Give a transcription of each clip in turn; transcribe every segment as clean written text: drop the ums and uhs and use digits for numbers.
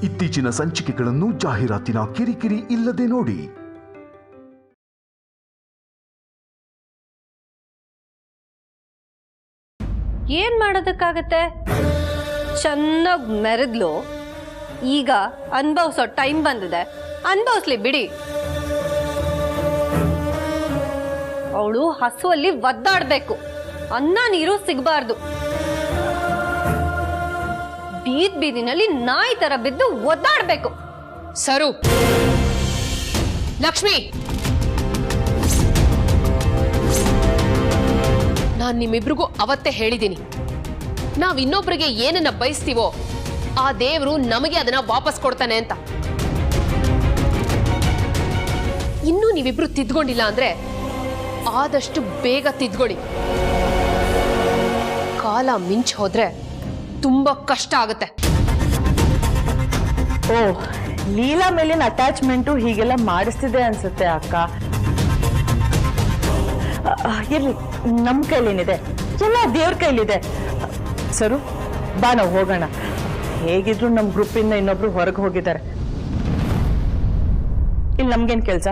ಇತ್ತೀಚಿನ ಸಂಚಿಕೆಗಳನ್ನು ಜಾಹೀರಾತಿನ ಕಿರಿಕಿರಿ ಇಲ್ಲದೆ ನೋಡಿ. ಏನ್ ಮಾಡೋದಕ್ಕಾಗತ್ತೆ? ಚೆನ್ನಾಗಿ ಮೆರೆದ್ಲು. ಈಗ ಅನುಭವಿಸೋ ಟೈಮ್ ಬಂದಿದೆ, ಅನುಭವಿಸ್ಲಿ ಬಿಡಿ. ಅವಳು ಹಸುವಲ್ಲಿ ಒದ್ದಾಡ್ಬೇಕು, ಅನ್ನ ನೀರು ಸಿಗಬಾರ್ದು. ಬೀದಿನಲ್ಲಿ ನಾಯಿ ತರ ಬಿದ್ದು ಒದ್ದಾಡ್ಬೇಕು. ಸರು, ಲಕ್ಷ್ಮಿ, ನಾನ್ ನಿಮ್ಮಿಬ್ರಿಗೂ ಅವತ್ತೇ ಹೇಳಿದ್ದೀನಿ, ನಾವ್ ಇನ್ನೊಬ್ರಿಗೆ ಏನನ್ನ ಬಯಸ್ತೀವೋ ಆ ದೇವರು ನಮಗೆ ಅದನ್ನ ವಾಪಸ್ ಕೊಡ್ತಾನೆ ಅಂತ. ಇನ್ನೂ ನೀವಿಬ್ರು ತಿದ್ಕೊಂಡಿಲ್ಲ ಅಂದ್ರೆ ಆದಷ್ಟು ಬೇಗ ತಿದ್ಕೊಳ್ಳಿ. ಕಾಲ ಮಿಂಚ್ ಹೋದ್ರೆ ತುಂಬಾ ಕಷ್ಟ ಆಗುತ್ತೆ. ಓ, ಲೀಲಾ ಮೇಲಿನ ಅಟ್ಯಾಚ್ಮೆಂಟು ಹೀಗೆಲ್ಲ ಮಾಡಿಸ್ತಿದೆ ಅನ್ಸುತ್ತೆ ಅಕ್ಕ. ಇರ್ಲಿ, ನಮ್ಮ ಕೈಲೇನಿದೆ, ಎಲ್ಲ ದೇವ್ರ ಕೈಲಿದೆ. ಸರು, ಬಾ ನಾವು ಹೋಗೋಣ. ಹೇಗಿದ್ರು ನಮ್ಮ ಗ್ರೂಪಿಂದ ಇನ್ನೊಬ್ರು ಹೊರಗೆ ಹೋಗಿದ್ದಾರೆ. ಇಲ್ಲಿ ನಮ್ಗೇನ್ ಕೆಲಸ?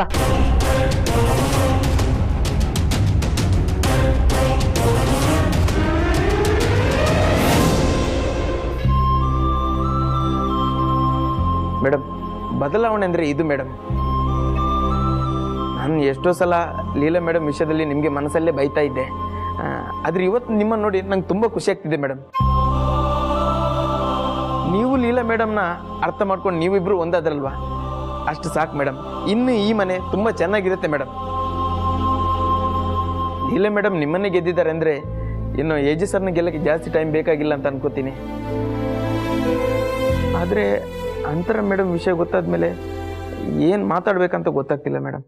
ಬಾ. ಮೇಡಮ್, ಬದಲಾವಣೆ ಅಂದರೆ ಇದು ಮೇಡಮ್. ನಾನು ಎಷ್ಟೋ ಸಲ ಲೀಲಾ ಮೇಡಮ್ ವಿಷಯದಲ್ಲಿ ನಿಮಗೆ ಮನಸ್ಸಲ್ಲೇ ಬೈತಾ ಇದ್ದೆ. ಆದರೆ ಇವತ್ತು ನಿಮ್ಮನ್ನು ನೋಡಿ ನಂಗೆ ತುಂಬ ಖುಷಿ ಆಗ್ತಿದೆ ಮೇಡಮ್. ನೀವು ಲೀಲಾ ಮೇಡಮ್ನ ಅರ್ಥ ಮಾಡ್ಕೊಂಡು ನೀವಿಬ್ಬರು ಒಂದಾದ್ರಲ್ವಾ, ಅಷ್ಟು ಸಾಕು ಮೇಡಮ್. ಇನ್ನು ಈ ಮನೆ ತುಂಬ ಚೆನ್ನಾಗಿರುತ್ತೆ ಮೇಡಮ್. ಲೀಲಾ ಮೇಡಮ್ ನಿಮ್ಮನ್ನೇ ಗೆದ್ದಿದ್ದಾರೆ ಅಂದರೆ ಇನ್ನು ಏಜಿ ಸರ್ನ ಗೆಲ್ಲಕ್ಕೆ ಜಾಸ್ತಿ ಟೈಮ್ ಬೇಕಾಗಿಲ್ಲ ಅಂತ ಅನ್ಕೋತೀನಿ. ಆದರೆ ಅಂತರ ಮೇಡಮ್ ವಿಷಯ ಗೊತ್ತಾದ ಮೇಲೆ ಏನು ಮಾತಾಡ್ಬೇಕಂತ ಗೊತ್ತಾಗ್ತಿಲ್ಲ ಮೇಡಮ್.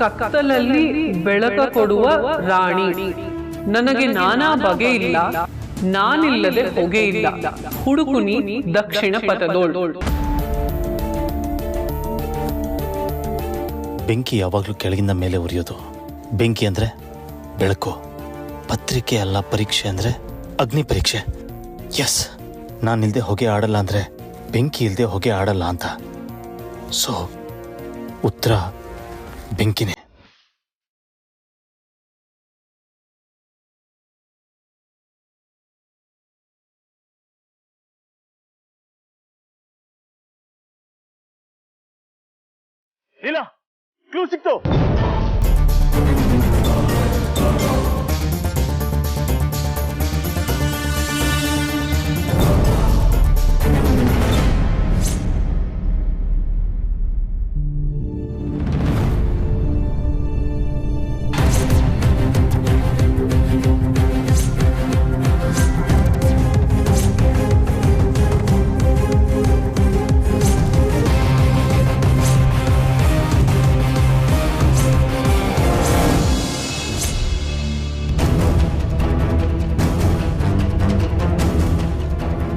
ಕತ್ತಲಲ್ಲಿ ಬೆಳಕ ಕೊಡುವ ರಾಣಿ, ನನಗೆ ನಾನಾ ಬಗೆ ಇಲ್ಲ, ನಾನಿಲ್ಲದೆ ಹೊಗೆ ಇಲ್ಲ, ಹುಡುಕುನಿ ದಕ್ಷಿಣ ಪಥದೋಳು. ಬೆಂಕಿ ಯಾವಾಗಲೂ ಕೆಳಗಿಂದ ಮೇಲೆ ಉರಿಯೋದು. ಬೆಂಕಿ ಅಂದ್ರೆ ಬೆಳಕು, ಪತ್ರಿಕೆ ಅಲ್ಲ ಪರೀಕ್ಷೆ ಅಂದ್ರೆ ಅಗ್ನಿ ಪರೀಕ್ಷೆ. ಎಸ್, ನಾನಿಲ್ದೆ ಹೊಗೆ ಆಡಲ್ಲ ಅಂದ್ರೆ ಬೆಂಕಿ ಇಲ್ದೆ ಹೊಗೆ ಆಡಲ್ಲ ಅಂತ. ಸೊ ಉತ್ತರ ಬೆಂಕಿನೇ. ಇಲ್ಲ, ಕ್ಲೂ ಸಿಕ್ತು.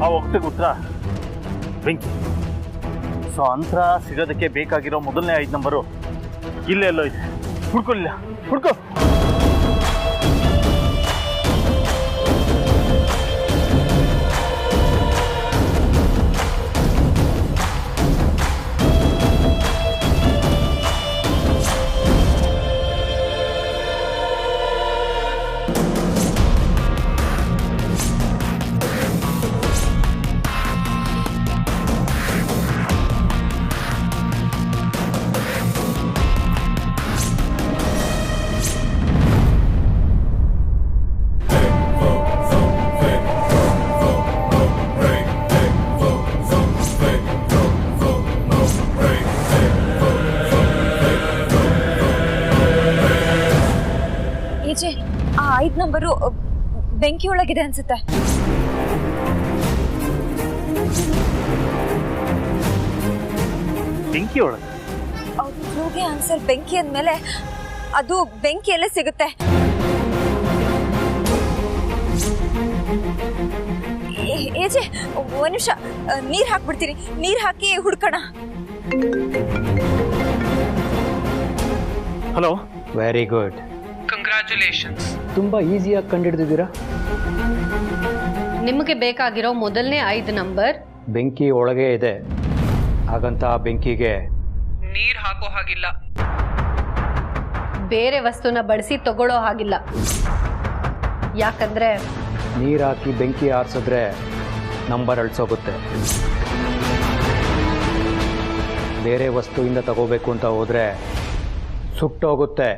ಆ ಒಕ್ಕಟಿಗೆ ಉತ್ತರ ಬೆಂಕಿ. ಸೊ ಅಂತರ ಸಿಗೋದಕ್ಕೆ ಬೇಕಾಗಿರೋ ಮೊದಲನೇ 5 ನಂಬರು ಇಲ್ಲೇ ಎಲ್ಲೋ ಇದೆ. ಹುಡ್ಕೊಳ್ಳಿಲ್ಲ, ಹುಡ್ಕೋ. ನಂಬರು ಬೆಂಕಿ ಒಳಗಿದೆ ಅನ್ಸುತ್ತೆ. ಬೆಂಕಿ ಒಳಗೆ ಅವ್ರಿಗೆ ಆನ್ಸರ್ ಬೆಂಕಿ ಅಂದ್ಮೇಲೆ ಅದು ಬೆಂಕಿಯಲ್ಲೇ ಸಿಗುತ್ತೆ. ಏಜೆ ಒಂದ್ ನಿಮಿಷ ನೀರ್ ಹಾಕ್ಬಿಡ್ತೀನಿ, ನೀರ್ ಹಾಕಿ ಹುಡ್ಕೋಣ. ಹಲೋ. Very good, congratulations. ತುಂಬಾ ಈಸಿಯಾಗಿ ಕಂಡುಹಿಡಿದಿದ್ದೀರಾ. ನಿಮಗೆ ಬೇಕಾಗಿರೋ ಮೊದಲನೇ 5 ನಂಬರ್ ಬೆಂಕಿ ಒಳಗೆ ಇದೆ, ಹಾಗಂತ ಆ ಬೆಂಕಿಗೆ ನೀರ್ ಹಾಕೋ ಹಾಗಿಲ್ಲ, ಬೇರೆ ವಸ್ತುನ ಬಳಸಿ ತಗೊಳ್ಳೋ ಹಾಗಿಲ್ಲ. ಯಾಕಂದ್ರೆ ನೀರು ಹಾಕಿ ಬೆಂಕಿ ಆರಿಸಿದ್ರೆ ನಂಬರ್ ಅಳಿಸೋಗುತ್ತೆ. ಬೇರೆ ವಸ್ತುವಿಂದ ತಗೋಬೇಕು ಅಂತ ಹೋದರೆ ಸುಟ್ಟೋಗುತ್ತೆ.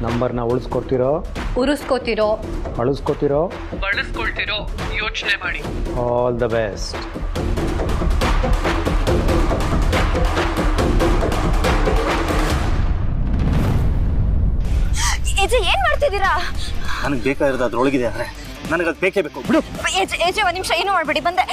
ನಂಬರ್ನ ಉಳಿಸ್ಕೊಡ್ತಿರೋ, ಉರಿಸ್ಕೋತಿರೋ, ಅಳಿಸ್ಕೊತಿರೋ, ಬಳಸ್ಕೊಳ್ತಿರೋ ಯೋಚನೆ ಮಾಡಿ. All the best. ಏಜೆ ಏನ್ ಮಾಡ್ತಿದ್ದೀರಾ? ನನಗೆ ಬೇಕಾಗಿರೋದು ಅದ್ರೊಳಗಿದೆ, ಅಂದರೆ ನನಗದು ಬೇಕೇ ಬೇಕು. ಬಿಡು. ಏಜೆ ಒಂದ್ ನಿಮಿಷ, ಏನು ಮಾಡ್ಬೇಡಿ, ಬಂದೆ.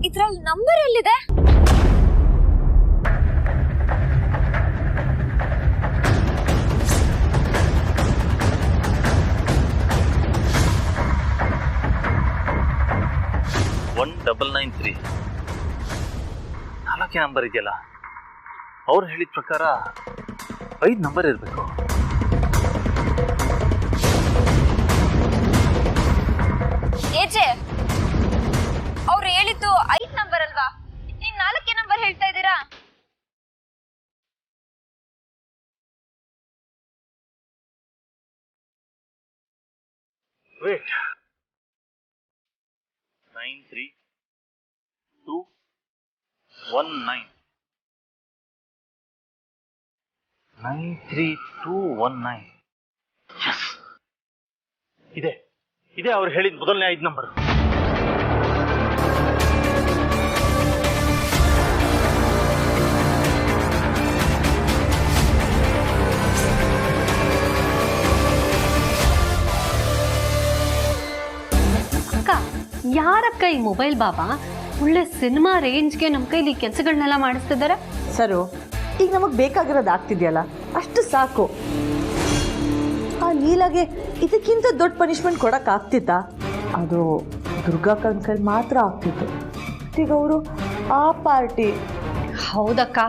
ಇದ್ರಲ್ಲಿ ನಂಬರ್ ಎಲ್ಲಿದೆ? ನಾಲ್ಕೇ ನಂಬರ್ ಇದೆಯಲ್ಲ, ಅವ್ರು ಹೇಳಿದ ಪ್ರಕಾರ 5 ನಂಬರ್ ಇರಬೇಕು. ಏಜೆ ಅವ್ರು ಹೇಳಿದ್ದು 5 ನಂಬರ್ ಅಲ್ವಾ? ನೀವು 4 ನಂಬರ್ ಹೇಳ್ತಾ ಇದ್ದೀರಾ? ವೇಟ್. 93219 93219. ಎಸ್, ಇದೆ ಅವ್ರು ಹೇಳಿದ ಮೊದಲನೇ 5 ನಂಬರ್. ಅಕ್ಕ, ಯಾರಕ್ಕ ಈ ಮೊಬೈಲ್ ಬಾಬಾ? ಒಳ್ಳೆ ಸಿನಿಮಾ ರೇಂಜ್ಗೆ ನಮ್ಮ ಕೈಲಿ ಕೆಲಸಗಳನ್ನೆಲ್ಲ ಮಾಡಿಸ್ತಿದ್ದಾರೆ. ಸರು, ಈಗ ನಮಗೆ ಬೇಕಾಗಿರೋದು ಆಗ್ತಿದೆಯಲ್ಲ ಅಷ್ಟು ಸಾಕು. ಆ ಲೀಲಾಗೆ ಇದಕ್ಕಿಂತ ದೊಡ್ಡ ಪನಿಷ್ಮೆಂಟ್ ಕೊಡೋಕ್ಕಾಗ್ತಿತ್ತಾ? ಅದು ದುರ್ಗಾ ಕೈ ಮಾತ್ರ ಆಗ್ತಿತ್ತು. ಈಗ ಅವರು ಆ ಪಾರ್ಟಿ. ಹೌದಕ್ಕ,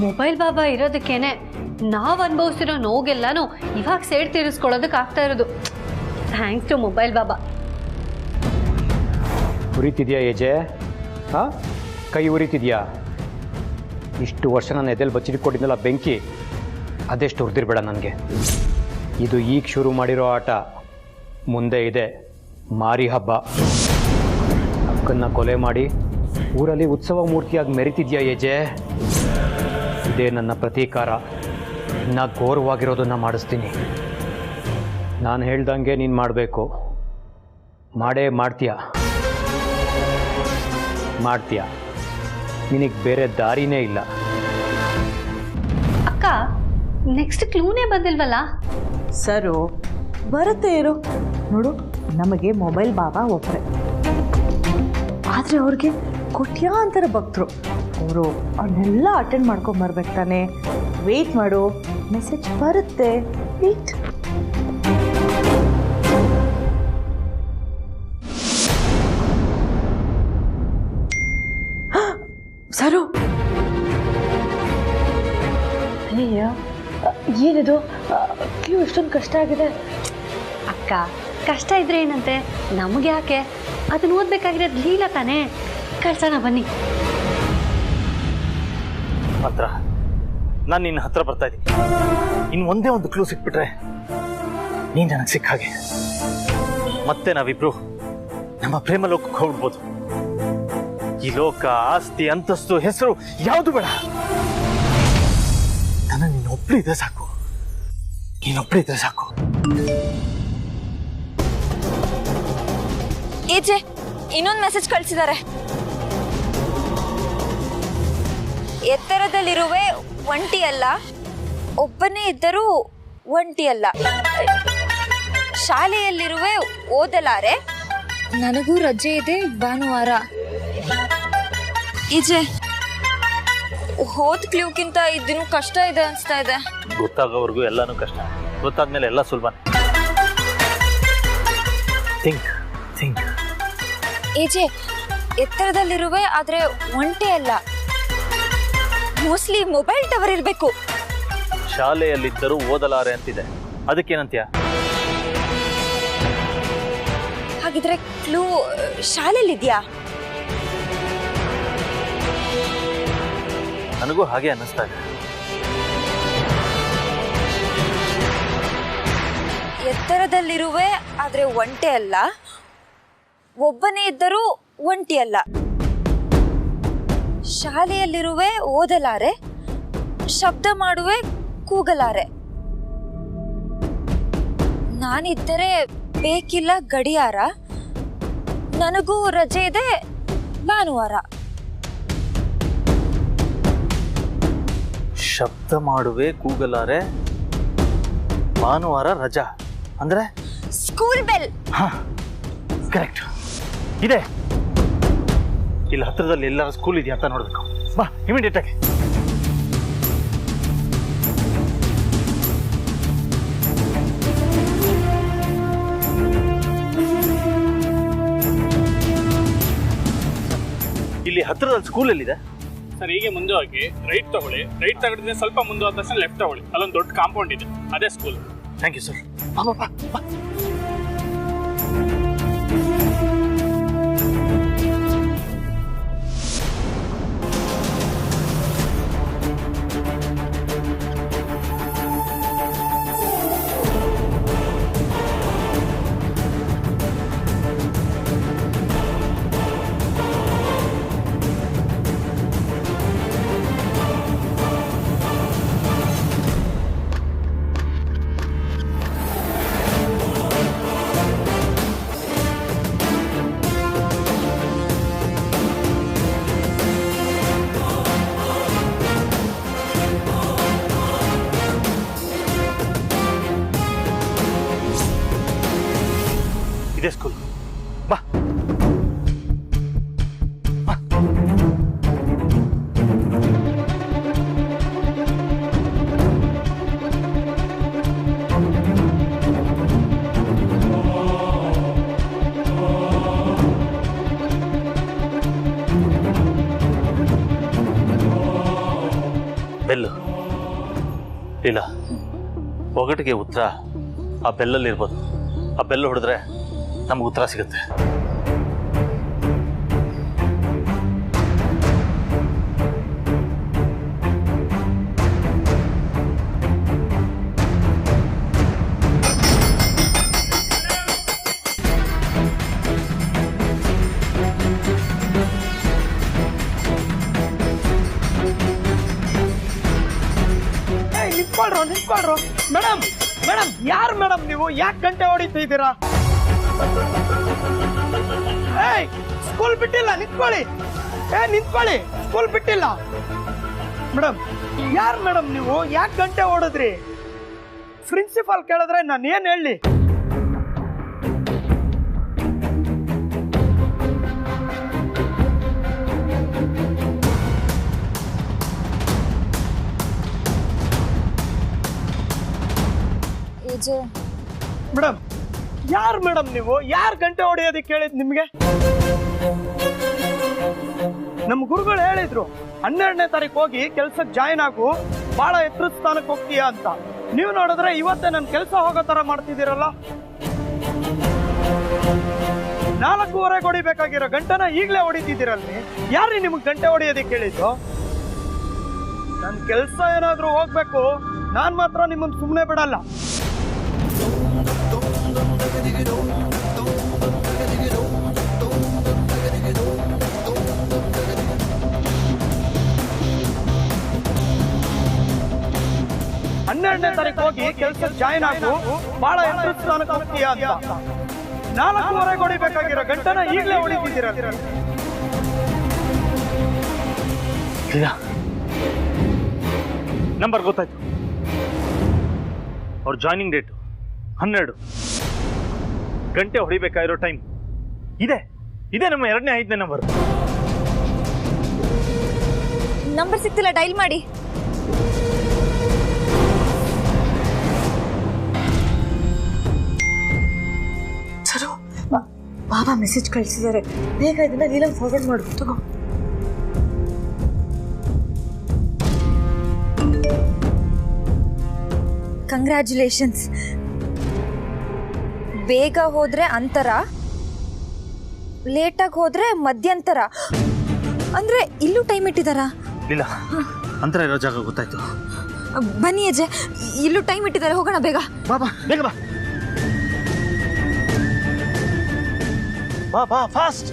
ಮೊಬೈಲ್ ಬಾಬಾ ಇರೋದಕ್ಕೇನೆ ನಾವು ಅನುಭವಿಸಿರೋ ನೋಗೆಲ್ಲಾನು ಇವಾಗ ಸೇಡ್ ತೀರಿಸ್ಕೊಳ್ಳೋದಕ್ಕೆ ಆಗ್ತಾ ಇರೋದು. ಥ್ಯಾಂಕ್ಸ್ ಟು ಮೊಬೈಲ್ ಬಾಬಾ. ಉರಿತಿದ್ಯಾ ಏಜೆ? ಹಾಂ, ಕೈ ಉರಿತಿದ್ಯಾ? ಇಷ್ಟು ವರ್ಷ ನಾನು ಎದೆಲ್ಲಿ ಬಚ್ಚಿಟ್ಕೊಂಡಿದ್ದಲ್ಲ ಬೆಂಕಿ, ಅದೆಷ್ಟು ಉರಿದಿರಬೇಡ ನನಗೆ. ಇದು ಈಗ ಶುರು ಮಾಡಿರೋ ಆಟ, ಮುಂದೆ ಇದೆ ಮಾರಿ ಹಬ್ಬ. ಅಕ್ಕನ್ನ ಕೊಲೆ ಮಾಡಿ ಊರಲ್ಲಿ ಉತ್ಸವ ಮೂರ್ತಿಯಾಗಿ ಮೆರಿತಿದ್ಯಾ ಏಜೆ? ಇದೇ ನನ್ನ ಪ್ರತೀಕಾರ. ಇನ್ನ ಘೋರವಾಗಿರೋದನ್ನು ಮಾಡಿಸ್ತೀನಿ. ನಾನು ಹೇಳ್ದಂಗೆ ನೀನು ಮಾಡಬೇಕು. ಮಾಡೇ ಮಾಡ್ತೀಯಾ? ನಿನಗೆ ಬೇರೆ ದಾರಿನೇ ಇಲ್ಲ. ಅಕ್ಕ, ನೆಕ್ಸ್ಟ್ ಕ್ಲೂನೇ ಬಂದಿಲ್ವಲ್ಲ? ಸರು ಬರುತ್ತೆ ಇರು. ನೋಡು, ನಮಗೆ ಮೊಬೈಲ್ ಬಾಬಾ ಒಬ್ಬರೇ, ಆದರೆ ಅವ್ರಿಗೆ ಕೋಟ್ಯಾಂತರ ಭಕ್ತರು. ಅವರು ಅವನ್ನೆಲ್ಲ ಅಟೆಂಡ್ ಮಾಡ್ಕೊಂಬರ್ಬೇಕು ತಾನೆ. ವೆಯ್ಟ್ ಮಾಡು, ಮೆಸೇಜ್ ಬರುತ್ತೆ. ವೆಯ್ಟ್. ಸರು, ಅಯ್ಯ ಏನಿದು ಕ್ಯೂ ಇಷ್ಟೊಂದು ಕಷ್ಟ ಆಗಿದೆ? ಅಕ್ಕ, ಕಷ್ಟ ಇದ್ರೆ ಏನಂತೆ, ನಮಗೆ ಯಾಕೆ? ಅದನ್ನ ಓದ್ಬೇಕಾಗಿರೋದು ಲೀಲಾ ತಾನೇ. ಕಳ್ಸೋಣ ಬನ್ನಿ. ಮಾತ್ರ ನಾನು ನಿನ್ನ ಹತ್ರ ಬರ್ತಾ ಇದ್ದೀನಿ. ಇನ್ನು ಒಂದೇ ಒಂದು ಕ್ಲೂ ಸಿಕ್ಬಿಟ್ರೆ ನೀನು ನನಗೆ ಸಿಕ್ಕ ಹಾಗೆ. ಮತ್ತೆ ನಾವಿಬ್ರು ನಮ್ಮ ಪ್ರೇಮ ಲೋಕಕ್ಕೆ ಹೋಗ್ಬಿಡ್ಬೋದು. ಈ ಲೋಕ, ಆಸ್ತಿ, ಅಂತಸ್ತು, ಹೆಸರು ಯಾವುದು ಬೇಡ. ನಾನು ನೀನೊಬ್ಬಳಿದ್ರೆ ಸಾಕು. ಏಜೆ, ಇನ್ನೊಂದು ಮೆಸೇಜ್ ಕಳಿಸಿದ್ದಾರೆ. ಎತ್ತರದಲ್ಲಿರುವೆ ಒಂಟಿ ಅಲ್ಲ, ಒಬ್ಬನೇ ಇದ್ದರೂ ಒಂಟಿ ಅಲ್ಲ. ಶಾಲೆಯಲ್ಲಿರುವೆ ಓದಲಾರೆ, ನನಗೂ ರಜೆ ಇದೆ ಭಾನುವಾರ. ಈಜೆ, ಹೋದ್ ಕ್ಲೂಕ್ಕಿಂತ ಇದಿನ್ನೂ ಕಷ್ಟ ಇದೆ ಅನ್ಸ್ತಾ ಇದೆ. ಗೊತ್ತಾಗೋವರೆಗೂ ಎಲ್ಲಾನು ಕಷ್ಟ, ಗೊತ್ತಾದ್ಮೇಲೆ ಎಲ್ಲ ಸುಲಭ. ಥಿಂಕ್. ಏಜೆ, ಎತ್ತರದಲ್ಲಿರುವೆ ಆದ್ರೆ ಒಂಟಿ ಅಲ್ಲ. ಮೋಸ್ಟ್ಲಿ ಮೊಬೈಲ್ ಟವರ್ ಇರಬೇಕು. ಶಾಲೆಯಲ್ಲಿದ್ದರೂ ಓದಲಾರೆ ಅಂತಿದೆ, ಅದಕ್ಕೇನಂತೀಯ? ಹಾಗಿದ್ರೆ ಕ್ಲೂ ಶಾಲೆಯಲ್ಲಿದ್ಯಾ? ನನಗೂ ಹಾಗೆ ಅನ್ನಿಸ್ತಾ ಇದೆ. ಎತ್ತರದಲ್ಲಿರುವೆ ಆದ್ರೆ ಒಂಟಿ ಅಲ್ಲ, ಒಬ್ಬನೇ ಇದ್ದರೂ ಒಂಟಿ ಅಲ್ಲ. ಶಾಲೆಯಲ್ಲಿರುವೆ ಓದಲಾರೆ, ಶಬ್ದ ಮಾಡುವೆ ಕೂಗಲಾರೆ. ನಾನಿದ್ದರೆ ಬೇಕಿಲ್ಲ ಗಡಿಯಾರ, ನನಗೂ ರಜೆ ಇದೆ ಭಾನುವಾರ. ಶಬ್ದ ಮಾಡುವೆ ಕೂಗಲಾರೆ, ಭಾನುವಾರ ರಜಾ ಅಂದ್ರೆ ಸ್ಕೂಲ್ ಬೆಲ್. ಹಾ, ಕರೆಕ್ಟ್ ಇದೆ. ಇಲ್ಲಿ ಹತ್ರದಲ್ಲಿ ಎಲ್ಲರ ಸ್ಕೂಲ್ ಇದೆಯಾ ಅಂತ ನೋಡ್ಬೇಕು. ಬಾ, ಇಮಿಡಿಯೇಟ್ ಆಗಿ. ಇಲ್ಲಿ ಹತ್ರದಲ್ಲಿ ಸ್ಕೂಲ್ ಎಲ್ಲಿದೆ ಸರ್? ಹೀಗೆ ಮುಂದೆ ಹೋಗಿ ರೈಟ್ ತಗೊಳ್ಳಿ. ರೈಟ್ ತಗೊಂಡಿದ್ರೆ ಸ್ವಲ್ಪ ಮುಂದೆ ಹೋದ ತಕ್ಷಣ ಲೆಫ್ಟ್ ತಗೊಳ್ಳಿ. ಅಲ್ಲೊಂದು ದೊಡ್ಡ ಕಾಂಪೌಂಡ್ ಇದೆ, ಅದೇ ಸ್ಕೂಲ್. Thank you sir. ಬಾ. ಇಲ್ಲ, ಒಗಟಿಗೆ ಉತ್ತರ ಆ ಬೆಲ್ಲಲ್ಲಿ ಇರ್ಬೋದು. ಆ ಬೆಲ್ಲ ಹೊಡೆದ್ರೆ ನಮ್ಗೆ ಉತ್ತರ ಸಿಗುತ್ತೆ. ನಿಂತ್ಕೊಳ್ರು ಮೇಡಮ್. ಮೇಡಮ್, ಯಾರು ಮೇಡಮ್ ನೀವು? ಯಾಕೆ ಗಂಟೆ ಹೊಡಿತಿದ್ದೀರಾ? ಏಯ್, ಸ್ಕೂಲ್ ಬಿಟ್ಟಿಲ್ಲ, ನಿಂತ್ಕೊಳ್ಳಿ. ನಿಂತ್ಕೊಳ್ಳಿ, ಸ್ಕೂಲ್ ಬಿಟ್ಟಿಲ್ಲ. ಮೇಡಮ್, ಯಾರು ಮೇಡಮ್ ನೀವು? ಯಾಕೆ ಗಂಟೆ ಹೊಡೆದ್ರಿ? ಪ್ರಿನ್ಸಿಪಾಲ್ ಕೇಳಿದ್ರೆ ನಾನು ಏನ್ ಹೇಳಿ? ಮೇಡಮ್, ಯಾರು ಮೇಡಮ್ ನೀವು? ಯಾರು ಗಂಟೆ ಹೊಡೆಯೋದಕ್ಕೆ ಹೇಳಿದ್ ನಿಮ್ಗೆ? ನಮ್ಮ ಗುರುಗಳು ಹೇಳಿದ್ರು 12ನೇ ತಾರೀಕು ಹೋಗಿ ಕೆಲ್ಸಕ್ಕೆ ಜಾಯಿನ್ ಆಗು, ಬಹಳ ಎತ್ತರ ಸ್ಥಾನಕ್ಕೆ ಹೋಗ್ತೀಯಾ ಅಂತ. ನೀವು ನೋಡಿದ್ರೆ ಇವತ್ತೇ ನನ್ನ ಕೆಲಸ ಹೋಗೋ ತರ ಮಾಡ್ತಿದ್ದೀರಲ್ಲ. 4:15 ಹೊಡಿಬೇಕಾಗಿರೋ ಗಂಟೆನ ಈಗಲೇ ಹೊಡಿತಿದ್ದೀರಲ್ರಿ. ಯಾರೀ ನಿಮ್ಗೆ ಗಂಟೆ ಹೊಡಿಯೋದಕ್ಕೆ ಹೇಳಿದ್ದು? ನನ್ನ ಕೆಲಸ ಏನಾದ್ರೂ ಹೋಗ್ಬೇಕು, ನಾನ್ ಮಾತ್ರ ನಿಮ್ಮನ್ನ ಸುಮ್ಮನೆ ಬಿಡಲ್ಲ. ಹನ್ನೆರಡನೇ ತಾರೀಕು ಹೋಗಿ ಕೆಲ್ಸಕ್ಕೆ ಜಾಯಿನ್ ಆಗು, ಬಹಳ ಎತ್ತರ ಸ್ಥಾನಕ್ಕೆ ಹೋಗ್ತೀಯಾ ಅಂತ. 4:15 ಹೊಡಿಬೇಕಾಗಿರೋ ಗಂಟೆನ ಈಗಲೇ ಹೊಡಿತಿದ್ದೀರ. ನಂಬರ್ ಗೊತ್ತಾಯ್ತು. ಅವ್ರ ಜಾಯ್ನಿಂಗ್ ಡೇಟ್ 12. ಗಂಟೆ ಹೊಡಿಬೇಕಾಗಿರೋ ಟೈಮ್ ಇದೆ. ನಮ್ಮ 2ನೇ 5ನೇ ನಂಬರ್. ನಂಬರ್ ಸಿಗ್ತಿಲ್ಲ, ಡೈಲ್ ಮಾಡಿ. ಸರು, ಬಾಬಾ ಮೆಸೇಜ್ ಕಳಿಸಿದ್ದಾರೆ. ಬೇಗ ಇದನ್ನ ಲೀಲಾಗ್ ಫಾರ್ವರ್ಡ್ ಮಾಡು. ತಗೋ. ಕಂಗ್ರ್ಯಾಚುಲೇಷನ್ಸ್. ಬೇಗ ಹೋದ್ರೆ ಅಂತರ, ಲೇಟಾಗಿ ಹೋದ್ರೆ ಮಧ್ಯಂತರ. ಅಂದ್ರೆ ಇಲ್ಲೂ ಟೈಮ್ ಇಟ್ಟಿದಾರಾ? ಇಲ್ಲ, ಅಂತರ ಇರೋ ಜಾಗ ಗೊತ್ತಾಯ್ತು. ಬನ್ನಿ ಅಜ್ಜೆ, ಇಲ್ಲೂ ಟೈಮ್ ಇಟ್ಟಿದ್ದಾರೆ, ಹೋಗೋಣ ಬೇಗ. ಬಾಬಾ, ಬೇಗ ಬಾ. ಬಾ ಫಾಸ್ಟ್.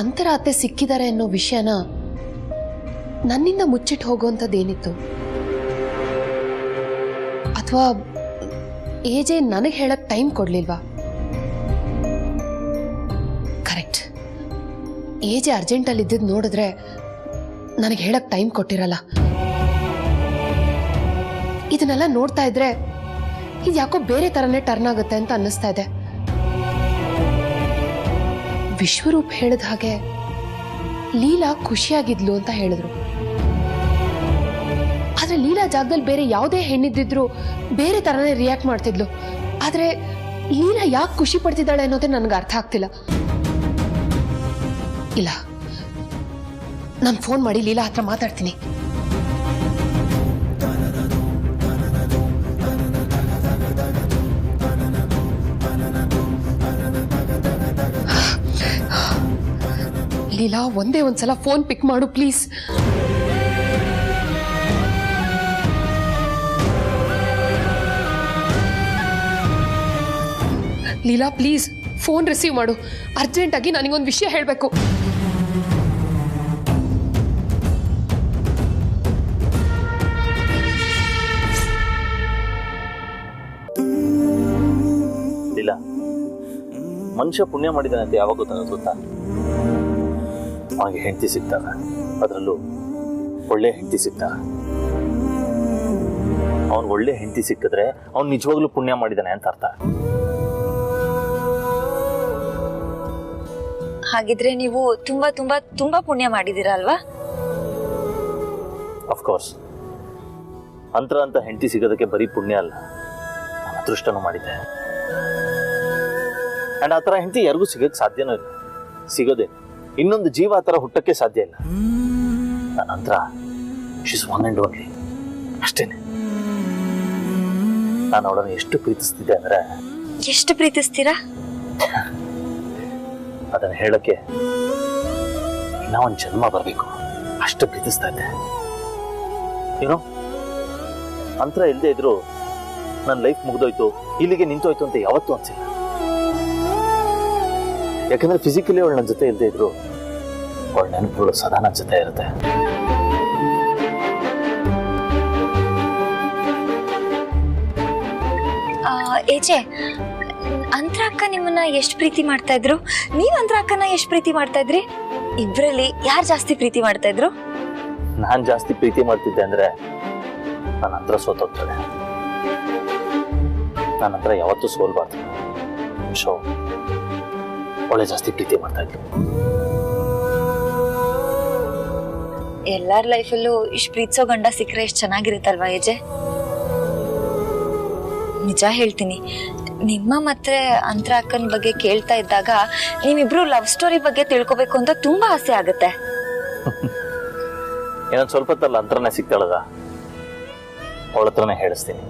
ಅಂತರ ಅತ್ತೆ ಸಿಕ್ಕಿದ್ದಾರೆ ಅನ್ನೋ ವಿಷಯನ ನನ್ನಿಂದ ಮುಚ್ಚಿಟ್ಟು ಹೋಗುವಂಥದ್ದೇನಿತ್ತು? ಅಥವಾ ಏಜೆ ನನಗೆ ಹೇಳಕ್ ಟೈಮ್ ಕೊಡ್ಲಿಲ್ವಾ? ಕರೆಕ್ಟ್, ಏಜೆ ಅರ್ಜೆಂಟಲ್ಲಿ ಇದ್ದಿದ್ದು ನೋಡಿದ್ರೆ ನನಗೆ ಹೇಳಕ್ ಟೈಮ್ ಕೊಟ್ಟಿರಲ್ಲ. ಇದನ್ನೆಲ್ಲ ನೋಡ್ತಾ ಇದ್ರೆ ಇದು ಯಾಕೋ ಬೇರೆ ತರನೇ ಟರ್ನ್ ಆಗುತ್ತೆ ಅಂತ ಅನ್ನಿಸ್ತಾ ಇದೆ. ವಿಶ್ವರೂಪ್ ಹೇಳಿದ ಹಾಗೆ ಲೀಲಾ ಖುಷಿಯಾಗಿದ್ಲು ಅಂತ ಹೇಳಿದ್ರು. ಆದ್ರೆ ಲೀಲಾ ಜಾಗದಲ್ಲಿ ಬೇರೆ ಯಾವುದೇ ಹೆಣ್ಣಿದ್ದಿದ್ರು ಬೇರೆ ತರನೇ ರಿಯಾಕ್ಟ್ ಮಾಡ್ತಿದ್ಲು. ಆದ್ರೆ ಲೀಲಾ ಯಾಕೆ ಖುಷಿ ಪಡ್ತಿದ್ದಾಳೆ ಅನ್ನೋದೇ ನನಗೆ ಅರ್ಥ ಆಗ್ತಿಲ್ಲ. ಇಲ್ಲ, ನಾನು ಫೋನ್ ಮಾಡಿ ಲೀಲಾ ಹತ್ರ ಮಾತಾಡ್ತೀನಿ. ಲೀಲಾ, ಒಂದೇ ಒಂದ್ಸಲ ಫೋನ್ ಪಿಕ್ ಮಾಡು please. Leela please phone receive ಮಾಡು. ಅರ್ಜೆಂಟ್ ಆಗಿ ನನಗೊಂದು ವಿಷಯ ಹೇಳಬೇಕು. ಲೀಲಾ, ಮನುಷ್ಯ ಪುಣ್ಯ ಮಾಡಿದಾನೆ ಅಂತ ಯಾವಾಗ ಗೊತ್ತಾ? ಅವನಿಗೆ ಹೆಂಡತಿ ಸಿಗ್ತಾರ, ಅದರಲ್ಲೂ ಒಳ್ಳೆ ಹೆಂಡತಿ ಸಿಗ್ತಾರ. ಅವನ್ ಒಳ್ಳೆ ಹೆಂಡತಿ ಸಿಕ್ಕಿದ್ರೆ ಅವ್ನು ನಿಜವಾಗ್ಲೂ ಪುಣ್ಯ ಮಾಡಿದಾನೆ ಅಂತ ಅರ್ಥ. ಹಾಗಿದ್ರೆ ನೀವು ತುಂಬಾ ತುಂಬಾ ತುಂಬಾ ಪುಣ್ಯ ಮಾಡಿದೀರಾ ಅಲ್ವಾ? ಅಫ್ಕೋರ್ಸ್, ಅಂತರ ಅಂತ ಹೆಂಡತಿ ಸಿಗೋದಕ್ಕೆ ಬರೀ ಪುಣ್ಯ ಅಲ್ಲ, ನಾನು ಅದೃಷ್ಟನೂ ಮಾಡಿದ್ದೆ. ಅಂಡ್ ಆ ಥರ ಹೆಂಡತಿ ಯಾರಿಗೂ ಸಿಗೋಕ್ಕೆ ಸಾಧ್ಯನೂ ಇಲ್ಲ. ಸಿಗೋದೇ ಇನ್ನೊಂದು ಜೀವ ಆ ಥರ ಹುಟ್ಟಕ್ಕೆ ಸಾಧ್ಯ ಇಲ್ಲ. ನನ್ನ ಹತ್ರ ಶೀಸ್ ಒನ್ ಆ್ಯಂಡ್ ಓನ್ಲಿ, ಅಷ್ಟೇನೆ. ನಾನು ಅವಳನ್ನು ಎಷ್ಟು ಪ್ರೀತಿಸ್ತಿದ್ದೆ ಅಂದ್ರೆ, ಎಷ್ಟು ಪ್ರೀತಿಸ್ತೀರಾ? ಅದನ್ನು ಹೇಳಕ್ಕೆ ಇನ್ನೂ ಒಂದು ಜನ್ಮ ಬರಬೇಕು, ಅಷ್ಟು ಪ್ರೀತಿಸ್ತಾ ಇದ್ದೆ. ಏನೋ ಅಂತರ ಇಲ್ಲದೆ ಇದ್ರು ನನ್ನ ಲೈಫ್ ಮುಗ್ದೋಯ್ತು, ಇಲ್ಲಿಗೆ ನಿಂತೋಯ್ತು ಅಂತ ಯಾವತ್ತೂ ಅನ್ಸಿಲ್ಲ. ಯಾಕಂದ್ರೆ ಫಿಸಿಕಲಿ ಅವಳು ನನ್ನ ಜೊತೆ ಇಲ್ಲದೆ ಇದ್ರು ಅವಳ ನೆನಪುಗಳು ಸದಾ ನನ್ನ ಜೊತೆ ಇರುತ್ತೆ. ಏಜೆ, ಅಂತರ ಅಕ್ಕ ನಿಮ್ಮನ್ನ ಎಷ್ಟು ಪ್ರೀತಿ ಮಾಡ್ತಾ ಇದ್ರು? ನೀವ್ ಅಂತರ ಅಕ್ಕನ ಎಷ್ಟು ಪ್ರೀತಿ ಮಾಡ್ತಾ ಇದ್ರಿ? ಇಬ್ರಲ್ಲಿ ಯಾರು ಜಾಸ್ತಿ ಪ್ರೀತಿ ಮಾಡ್ತಾ ಇದ್ರು? ನಾನ್ ಜಾಸ್ತಿ ಪ್ರೀತಿ ಮಾಡ್ತಿದ್ದೆ ಅಂದ್ರೆ ನನ್ನ ಹತ್ರ ಸೋತೋಗ್ತಾಳೆ. ನನ್ನ ಹತ್ರ ಯಾವತ್ತೂ ಸೋಲ್ಬಾರ್ದು. ಶೋ ಒಳ್ಳೆ ಜಾಸ್ತಿ ಪ್ರೀತಿ ಮಾಡ್ತಾ ಇದ್ರು. ಎಲ್ಲಾರ ಲೈಫಲ್ಲೂ ಇಷ್ಟು ಪ್ರೀತಿಸೋ ಗಂಡ ಸಿಕ್ಕರೆ ಎಷ್ಟು ಚೆನ್ನಾಗಿರುತ್ತಲ್ವಾ ಏಜೆ? ನಿಜ ಹೇಳ್ತೀನಿ, ನಿಮ್ಮ ಮತ್ತೆ ಅಂತರ ಅಕ್ಕನ ಬಗ್ಗೆ ಕೇಳ್ತಾ ಇದ್ದಾಗ ನೀವಿಬ್ರು ಲವ್ ಸ್ಟೋರಿ ಬಗ್ಗೆ ತಿಳ್ಕೊಬೇಕು ಅಂತ ತುಂಬಾ ಆಸೆ ಆಗುತ್ತೆ. ಏನೊಂದು ಸ್ವಲ್ಪ ಹೊತ್ತಲ್ಲ ಅಂತರನೇ ಸಿಗ್ತಾಳದ, ಅವಳ ಹತ್ರನೇ ಹೇಳಿಸ್ತೀನಿ.